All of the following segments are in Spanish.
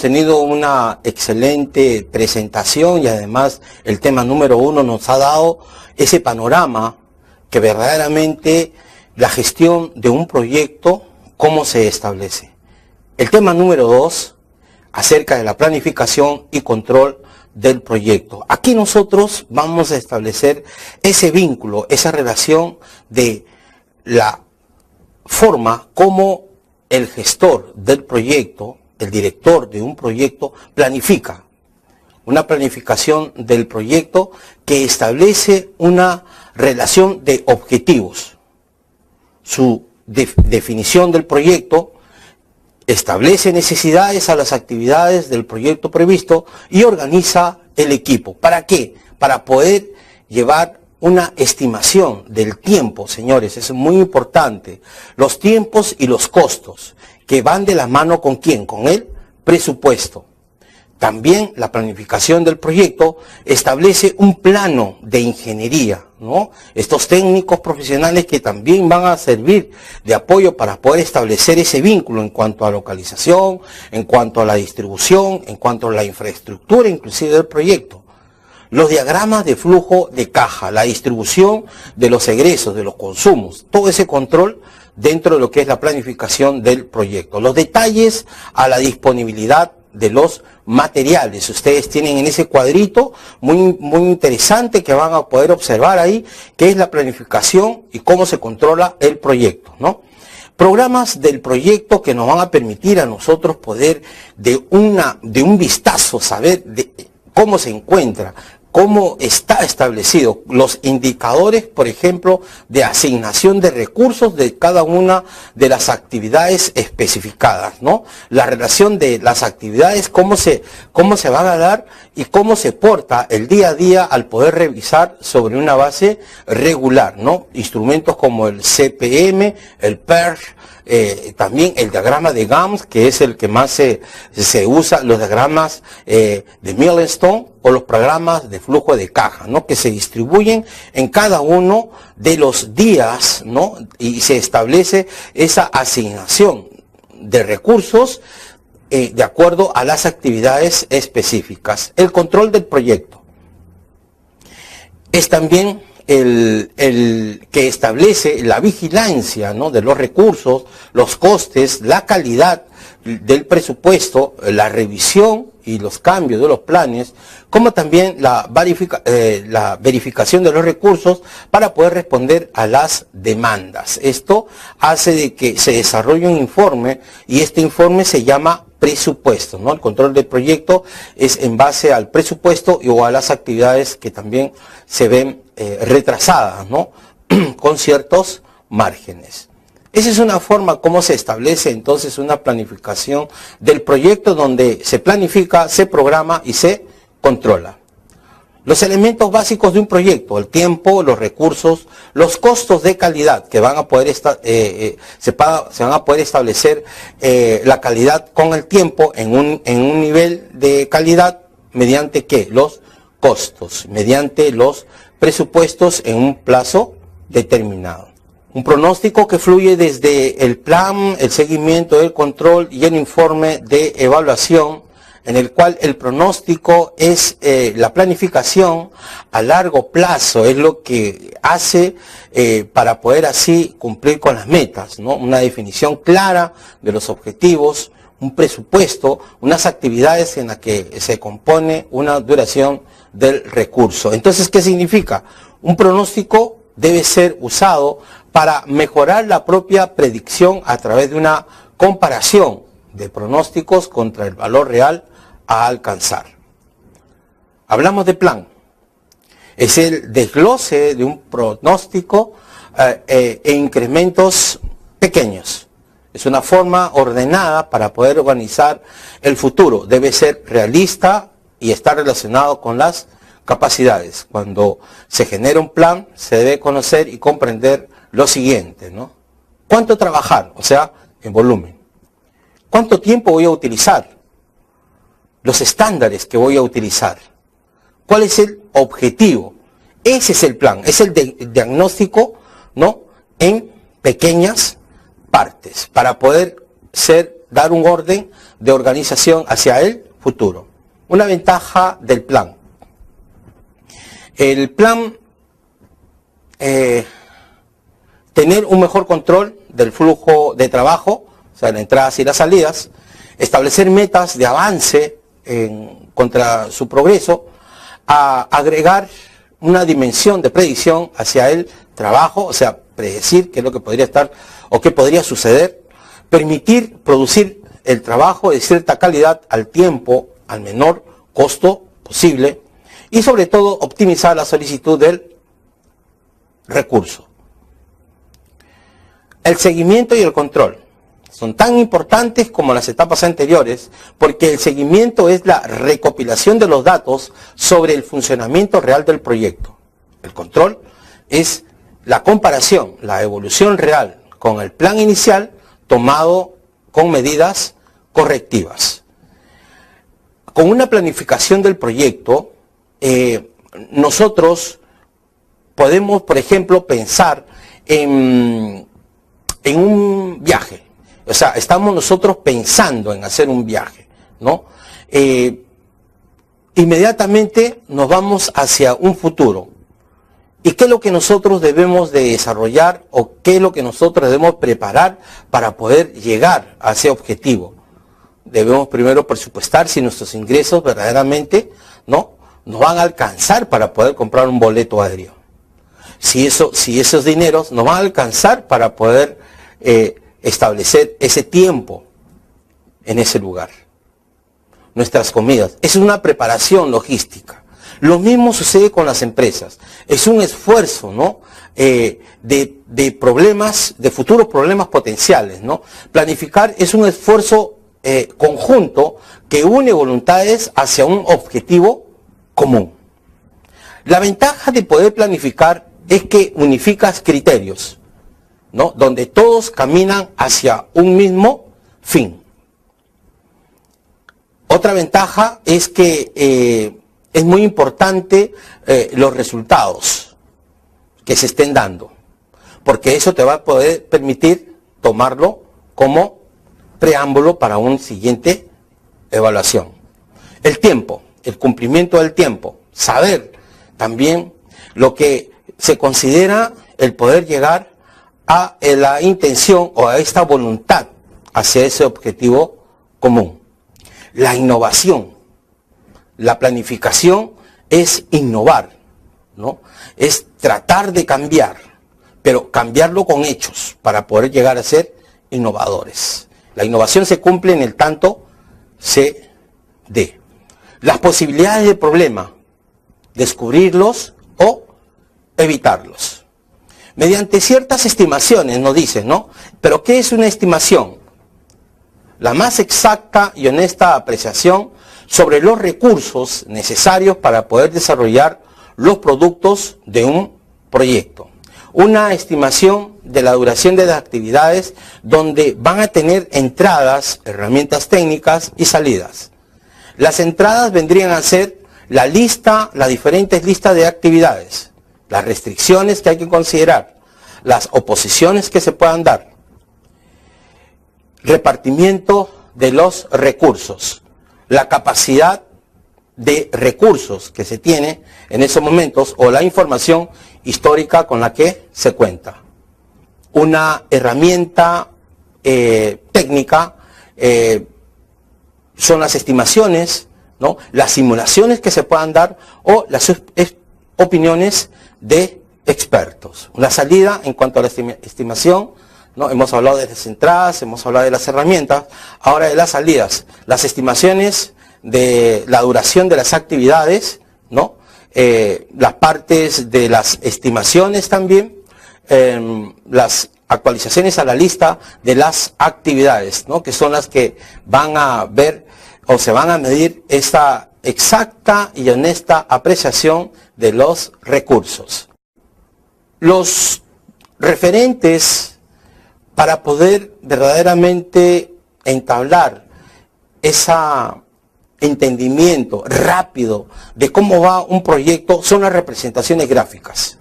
tenido una excelente presentación y además el tema número 1 nos ha dado ese panorama que verdaderamente la gestión de un proyecto, cómo se establece. El tema número 2, acerca de la planificación y control del proyecto. Aquí nosotros vamos a establecer ese vínculo, esa relación de la forma como el gestor del proyecto, el director de un proyecto, planifica. Una planificación del proyecto que establece una relación de objetivos. Su definición del proyecto establece necesidades a las actividades del proyecto previsto y organiza el equipo. ¿Para qué? Para poder llevar una estimación del tiempo, señores, es muy importante. Los tiempos y los costos, que van de la mano ¿con quién? Con el presupuesto. También la planificación del proyecto establece un plano de ingeniería, ¿no? Estos técnicos profesionales que también van a servir de apoyo para poder establecer ese vínculo en cuanto a localización, en cuanto a la distribución, en cuanto a la infraestructura inclusive del proyecto. Los diagramas de flujo de caja, la distribución de los egresos, de los consumos, todo ese control dentro de lo que es la planificación del proyecto. Los detalles a la disponibilidad de los materiales. Ustedes tienen en ese cuadrito muy interesante que van a poder observar ahí, que es la planificación y cómo se controla el proyecto, ¿no? Programas del proyecto que nos van a permitir a nosotros poder de un vistazo saber cómo se encuentra, cómo está establecido, los indicadores, por ejemplo, de asignación de recursos de cada una de las actividades especificadas, ¿no? La relación de las actividades, cómo se van a dar y cómo se porta el día a día al poder revisar sobre una base regular, ¿no? Instrumentos como el CPM, el PERS, también el diagrama de GAMS, que es el que más se usa, los diagramas de Milestone o los programas de flujo de caja, ¿no? Que se distribuyen en cada uno de los días, ¿no? Y se establece esa asignación de recursos de acuerdo a las actividades específicas. El control del proyecto es también el que establece la vigilancia, ¿no? De los recursos, los costes, la calidad del presupuesto, la revisión y los cambios de los planes, como también la verificación de los recursos para poder responder a las demandas. Esto hace de que se desarrolle un informe y este informe se llama presupuesto, ¿no? El control del proyecto es en base al presupuesto o a las actividades que también se ven retrasadas, ¿no? Con ciertos márgenes. Esa es una forma como se establece entonces una planificación del proyecto donde se planifica, se programa y se controla. Los elementos básicos de un proyecto, el tiempo, los recursos, los costos de calidad que van a poder se van a poder establecer la calidad con el tiempo en un nivel de calidad mediante ¿qué? Los costos, mediante los presupuestos en un plazo determinado. Un pronóstico que fluye desde el plan, el seguimiento, el control y el informe de evaluación, en el cual el pronóstico es la planificación a largo plazo, es lo que hace para poder así cumplir con las metas, ¿no? Una definición clara de los objetivos, un presupuesto, unas actividades en las que se compone una duración del recurso. Entonces, ¿qué significa? Un pronóstico debe ser usado para mejorar la propia predicción a través de una comparación de pronósticos contra el valor real a alcanzar. Hablamos de plan. Es el desglose de un pronóstico e incrementos pequeños. Es una forma ordenada para poder organizar el futuro. Debe ser realista y estar relacionado con las capacidades. Cuando se genera un plan, se debe conocer y comprender lo siguiente, ¿no? ¿Cuánto trabajar? O sea, en volumen. ¿Cuánto tiempo voy a utilizar? Los estándares que voy a utilizar. ¿Cuál es el objetivo? Ese es el plan, es el diagnóstico, ¿no? En pequeñas partes, para poder ser dar un orden de organización hacia el futuro. Una ventaja del plan. El plan, tener un mejor control del flujo de trabajo, o sea, las entradas y las salidas, establecer metas de avance contra su progreso, a agregar una dimensión de predicción hacia el trabajo, o sea, predecir qué es lo que podría estar o qué podría suceder, permitir producir el trabajo de cierta calidad al tiempo, al menor costo posible, y sobre todo optimizar la solicitud del recurso. El seguimiento y el control son tan importantes como las etapas anteriores, porque el seguimiento es la recopilación de los datos sobre el funcionamiento real del proyecto. El control es la comparación, la evolución real con el plan inicial tomado con medidas correctivas. Con una planificación del proyecto, nosotros podemos, por ejemplo, pensar en un viaje. O sea, estamos nosotros pensando en hacer un viaje, ¿no? Inmediatamente nos vamos hacia un futuro. ¿Y qué es lo que nosotros debemos de desarrollar o qué es lo que nosotros debemos preparar para poder llegar a ese objetivo? Debemos primero presupuestar si nuestros ingresos verdaderamente nos van a alcanzar para poder comprar un boleto aéreo. Si esos dineros nos van a alcanzar para poder establecer ese tiempo en ese lugar. Nuestras comidas. Es una preparación logística. Lo mismo sucede con las empresas. Es un esfuerzo, ¿no? De problemas, de futuros problemas potenciales, ¿no? Planificar es un esfuerzo conjunto que une voluntades hacia un objetivo común. La ventaja de poder planificar es que unificas criterios, ¿no? Donde todos caminan hacia un mismo fin. Otra ventaja es que es muy importante los resultados que se estén dando, porque eso te va a poder permitir tomarlo como preámbulo para una siguiente evaluación. El tiempo, el cumplimiento del tiempo, saber también lo que se considera el poder llegar a la intención o a esta voluntad hacia ese objetivo común. La innovación, la planificación es innovar, ¿no? Es tratar de cambiar, pero cambiarlo con hechos para poder llegar a ser innovadores. La innovación se cumple en el tanto se dé. Las posibilidades de problema, descubrirlos o evitarlos. Mediante ciertas estimaciones, nos dicen, ¿no? Pero ¿qué es una estimación? La más exacta y honesta apreciación sobre los recursos necesarios para poder desarrollar los productos de un proyecto. Una estimación de la duración de las actividades donde van a tener entradas, herramientas técnicas y salidas. Las entradas vendrían a ser la lista, las diferentes listas de actividades, las restricciones que hay que considerar, las oposiciones que se puedan dar, repartimiento de los recursos, la capacidad de recursos que se tiene en esos momentos o la información histórica con la que se cuenta. Una herramienta técnica son las estimaciones, ¿no? Las simulaciones que se puedan dar o las opiniones de expertos. Una salida en cuanto a la estimación, ¿no? Hemos hablado de las entradas, hemos hablado de las herramientas, ahora de las salidas. Las estimaciones de la duración de las actividades, ¿no? Las partes de las estimaciones también, las actualizaciones a la lista de las actividades, ¿no? Que son las que van a ver o se van a medir esta exacta y honesta apreciación de los recursos. Los referentes para poder verdaderamente entablar ese entendimiento rápido de cómo va un proyecto son las representaciones gráficas.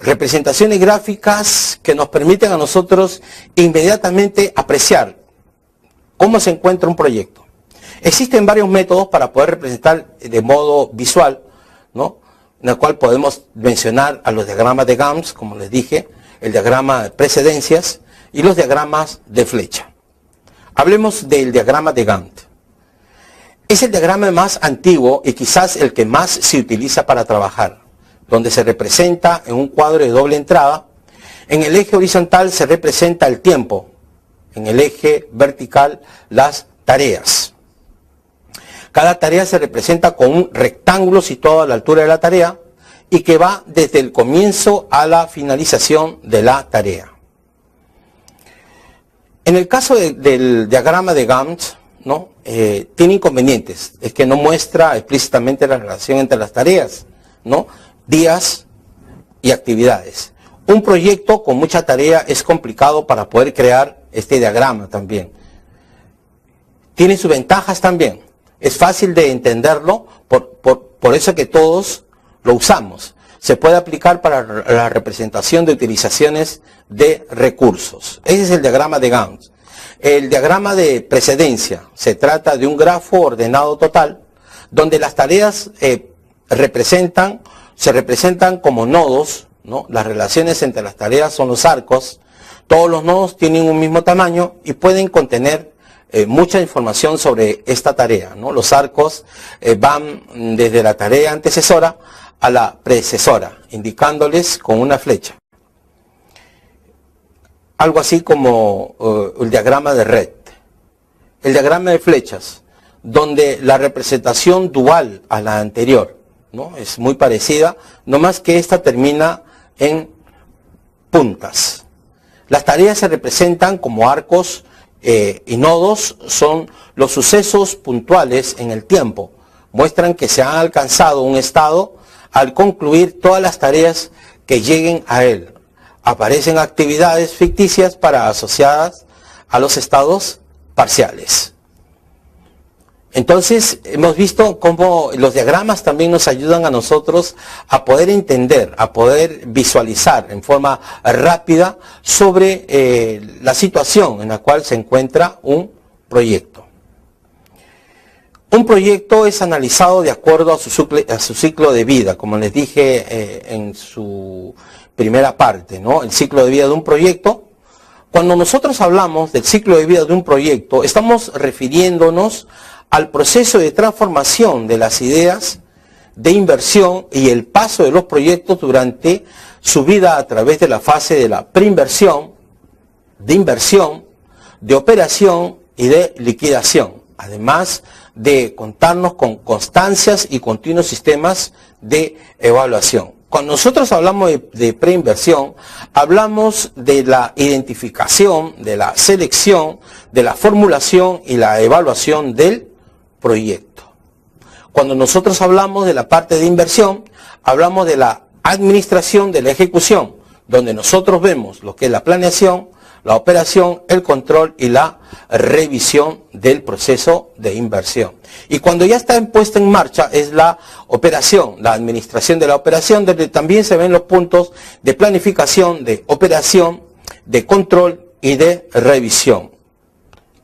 Representaciones gráficas que nos permiten a nosotros inmediatamente apreciar ¿Cómo se encuentra un proyecto? Existen varios métodos para poder representar de modo visual, ¿no? En el cual podemos mencionar a los diagramas de Gantt, como les dije, el diagrama de precedencias y los diagramas de flecha. Hablemos del diagrama de Gantt. Es el diagrama más antiguo y quizás el que más se utiliza para trabajar, donde se representa en un cuadro de doble entrada. En el eje horizontal se representa el tiempo, en el eje vertical las tareas. Cada tarea se representa con un rectángulo situado a la altura de la tarea y que va desde el comienzo a la finalización de la tarea. En el caso del diagrama de Gantt, ¿no? Tiene inconvenientes, es que no muestra explícitamente la relación entre las tareas, ¿no? Días y actividades. Un proyecto con mucha tarea es complicado para poder crear este diagrama también. Tiene sus ventajas también. Es fácil de entenderlo, por eso que todos lo usamos. Se puede aplicar para la representación de utilizaciones de recursos. Ese es el diagrama de Gantt. El diagrama de precedencia se trata de un grafo ordenado total, donde las tareas se representan como nodos, ¿no? Las relaciones entre las tareas son los arcos. Todos los nodos tienen un mismo tamaño y pueden contener mucha información sobre esta tarea, ¿no? Los arcos van desde la tarea antecesora a la predecesora, indicándoles con una flecha. Algo así como el diagrama de red. El diagrama de flechas, donde la representación dual a la anterior, ¿no? Es muy parecida, no más que esta termina en puntas. Las tareas se representan como arcos y nodos son los sucesos puntuales en el tiempo. Muestran que se ha alcanzado un estado al concluir todas las tareas que lleguen a él. Aparecen actividades ficticias asociadas a los estados parciales. Entonces, hemos visto cómo los diagramas también nos ayudan a nosotros a poder entender, a poder visualizar en forma rápida sobre la situación en la cual se encuentra un proyecto. Un proyecto es analizado de acuerdo a su ciclo de vida, como les dije en su primera parte, ¿no? El ciclo de vida de un proyecto. Cuando nosotros hablamos del ciclo de vida de un proyecto, estamos refiriéndonos al proceso de transformación de las ideas de inversión y el paso de los proyectos durante su vida a través de la fase de la preinversión, de inversión, de operación y de liquidación, además de contarnos con constancias y continuos sistemas de evaluación. Cuando nosotros hablamos de preinversión, hablamos de la identificación, de la selección, de la formulación y la evaluación del proyecto. Cuando nosotros hablamos de la parte de inversión, hablamos de la administración de la ejecución, donde nosotros vemos lo que es la planeación, la operación, el control y la revisión del proceso de inversión. Y cuando ya está puesta en marcha es la operación, la administración de la operación, donde también se ven los puntos de planificación, de operación, de control y de revisión.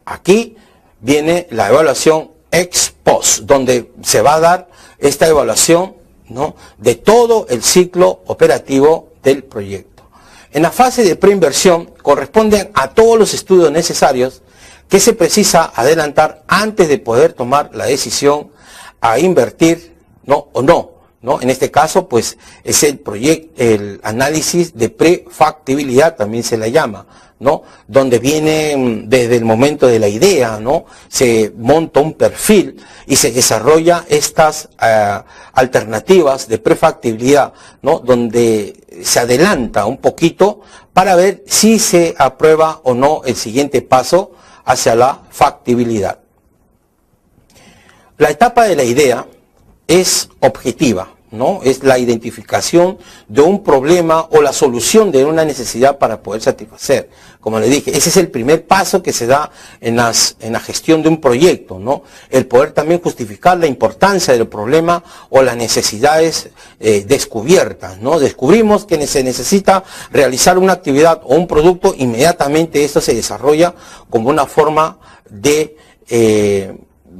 Aquí viene la evaluación ex post, donde se va a dar esta evaluación, ¿no?, de todo el ciclo operativo del proyecto. En la fase de preinversión corresponden a todos los estudios necesarios que se precisa adelantar antes de poder tomar la decisión a invertir, ¿no?, o no, ¿no? En este caso, pues, es el análisis de prefactibilidad, también se le llama, ¿no?, donde viene desde el momento de la idea, ¿no?, se monta un perfil y se desarrolla estas alternativas de prefactibilidad, ¿no?, donde se adelanta un poquito para ver si se aprueba o no el siguiente paso hacia la factibilidad. La etapa de la idea es objetiva, ¿no? Es la identificación de un problema o la solución de una necesidad para poder satisfacer. Como les dije, ese es el primer paso que se da en la gestión de un proyecto, ¿no? El poder también justificar la importancia del problema o las necesidades descubiertas, ¿no? Descubrimos que se necesita realizar una actividad o un producto, inmediatamente esto se desarrolla como una forma de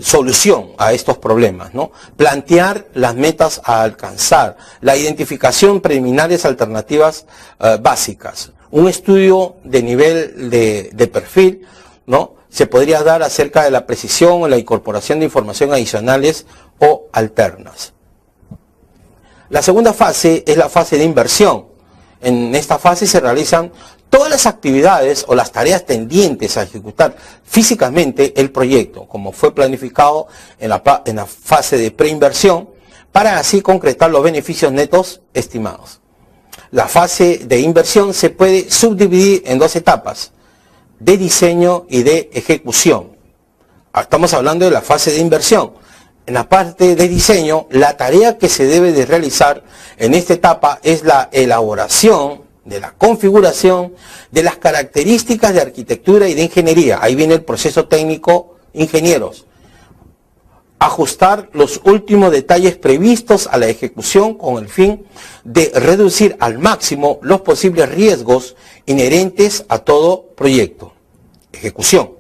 solución a estos problemas, ¿no? Plantear las metas a alcanzar, la identificación preliminares alternativas básicas, un estudio de nivel de perfil, ¿no? Se podría dar acerca de la precisión o la incorporación de información adicionales o alternas. La segunda fase es la fase de inversión. En esta fase se realizan todas las actividades o las tareas tendientes a ejecutar físicamente el proyecto, como fue planificado en la fase de preinversión, para así concretar los beneficios netos estimados. La fase de inversión se puede subdividir en dos etapas, de diseño y de ejecución. Estamos hablando de la fase de inversión. En la parte de diseño, la tarea que se debe de realizar en esta etapa es la elaboración de la configuración de las características de arquitectura y de ingeniería. Ahí viene el proceso técnico, ingenieros. Ajustar los últimos detalles previstos a la ejecución con el fin de reducir al máximo los posibles riesgos inherentes a todo proyecto. Ejecución.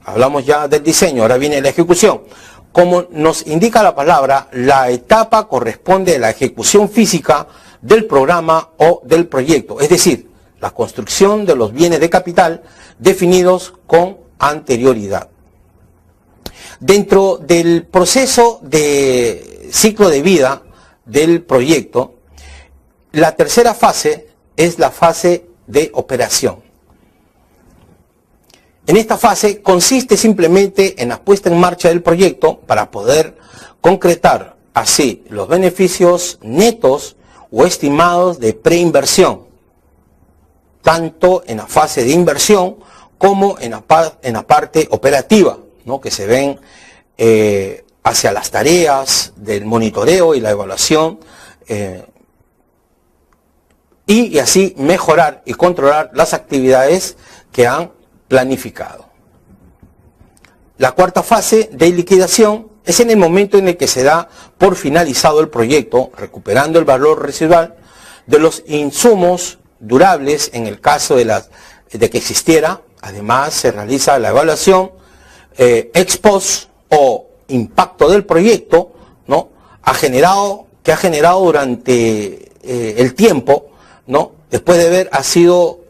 Hablamos ya del diseño, ahora viene la ejecución. Como nos indica la palabra, la etapa corresponde a la ejecución física del programa o del proyecto, es decir, la construcción de los bienes de capital definidos con anterioridad. Dentro del proceso de ciclo de vida del proyecto, la tercera fase es la fase de operación. En esta fase consiste simplemente en la puesta en marcha del proyecto para poder concretar así los beneficios netos o estimados de preinversión, tanto en la fase de inversión como en la parte operativa, ¿no? Que se ven hacia las tareas del monitoreo y la evaluación, y así mejorar y controlar las actividades que han planificado. La cuarta fase de liquidación es en el momento en el que se da por finalizado el proyecto, recuperando el valor residual de los insumos durables en el caso de que existiera. Además, se realiza la evaluación ex post o impacto del proyecto, ¿no? que ha generado durante el tiempo, ¿no? Después de haber sido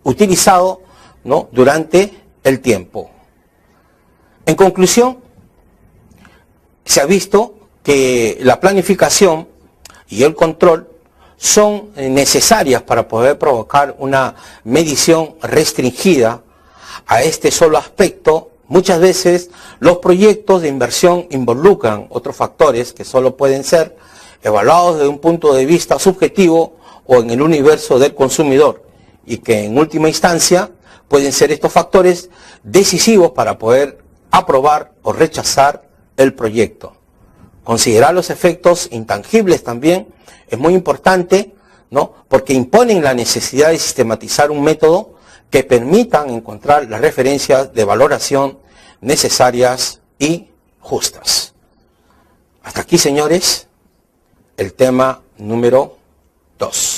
utilizado, ¿no? Durante el tiempo. En conclusión, se ha visto que la planificación y el control son necesarias para poder provocar una medición restringida a este solo aspecto. Muchas veces los proyectos de inversión involucran otros factores que solo pueden ser evaluados desde un punto de vista subjetivo o en el universo del consumidor, y que en última instancia pueden ser estos factores decisivos para poder aprobar o rechazar el proyecto. Considerar los efectos intangibles también es muy importante, ¿no? Porque imponen la necesidad de sistematizar un método que permitan encontrar las referencias de valoración necesarias y justas. Hasta aquí, señores, el tema número 2.